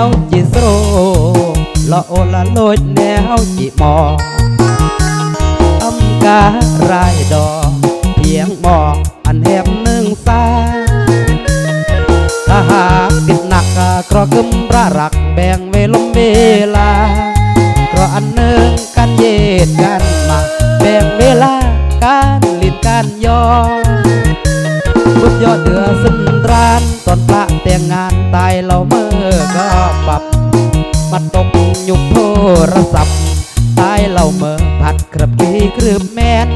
วจีโซละโอละโลดแนวจีมอทำการายดอกเพียงหมออันแหบหนึ่งสาถ้าหากติดหนักกรอกึมระรักแบ่งเวลาเพราะอันหนึ่งกันเย็ดกันมาแบ่งเวลาการลิ้นการยอบุญยอดเดือสุนรานตอนพระแต่งงานตายเราเมื่อก็ปรับมาตกยุคโทรศัพท์ตายเราเมื่อผัดกระพีกรืบแมน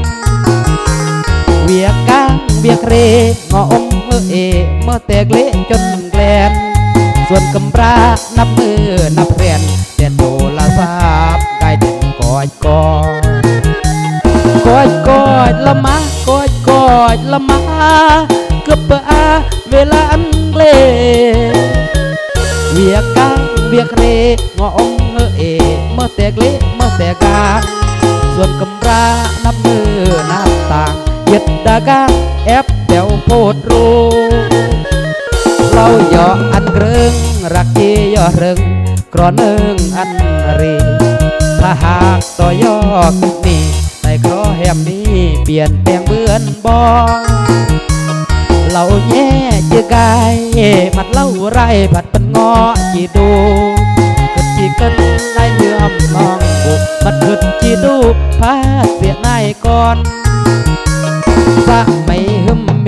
เวียกางเวียกเรงออมเเมื่อแตกเละจนแกลนส่วนกำรานับมือนับเรียนแต่โตละทราบกายเด่นกอดกอดกอดละมากอดละมาเกือบเปอาเวลาอันเกลเวียกางเวียกเรงออมเมื่อแตกเละเมื่อแตกกาส่วนกำรานับมือนับต่างเย็ดดากาแอบเดวโพดรูเราย่ออันเกรึงรักที่ย่อเริงกรอนึงอันรีถ้าหากต่อย่อขึ้นนี้แต่ครอแหมนี้เปลี่ยนแปลงเบือนบอเราแย่จือกายมัดเล่าไรผัดเป็นงอจีดูกึดจีกันในเยื่อมนองบุกมัดกึดจีดูพาเสียนายก่อนสะไม่หึมเม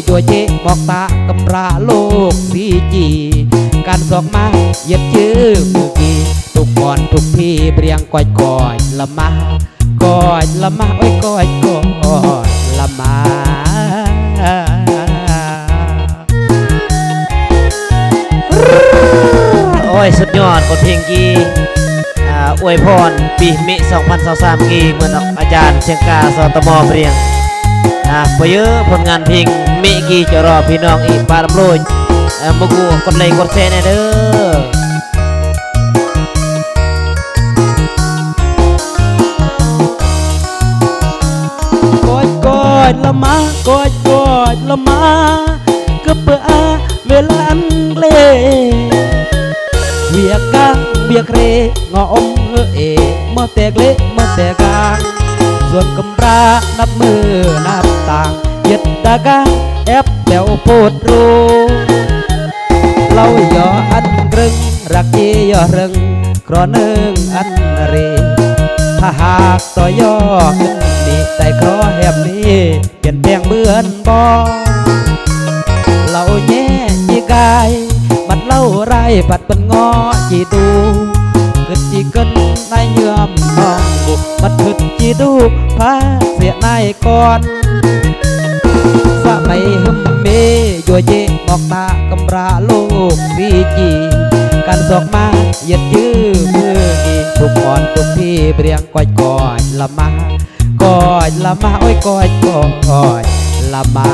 ยัวเจบอกตากำราโลกสีจีการสอกมาเหยียบชื่อมือกีทุกก่อนทุกพี่เปรียงกอดละมากอดละมาโอ้ยกอดละมาโอ้ยสุดยอดบทเพลงกีอวยพรปีมิ2023กีเหมือนอาจารย์เชียงกาสตมเปรียงไปเยอะผลงานเพลงมิกีจะรอพี่น้องอีกปาลำโรยมุกูกดไลค์กดแชร์เด้อกอดละมากอดละมาก็เปื่อเวลาอันเล่เวียกางเวียกเรงออมเมื่อแตกเละเมื่อแตกกางส่วนกำรานับมือนับต่างเย็ดดากาแอบแดวโพดรูเราย่ออันกรึงรักที่ย่อเริงกรอนึงอันรีถ้าหากต่อย่อขึ้นนี้แต่ครอแหมนี้เปลี่ยนแปลงเบือนบอเราแย่จีกายบัดเล่าไรผัดเป็นงอจีดูกึดจีกันในเยื่อมน้องบุกมัดกึดจีดูพาเสียนายก่อนสะไม่หึมเมยัวเจบอกตากำราโลกสีจีการสอกมาเหยียดยื้อมือกีทุกก่อนทุกพี่เปรียงกอดละมากอดละมาโอ้ยกอดละมา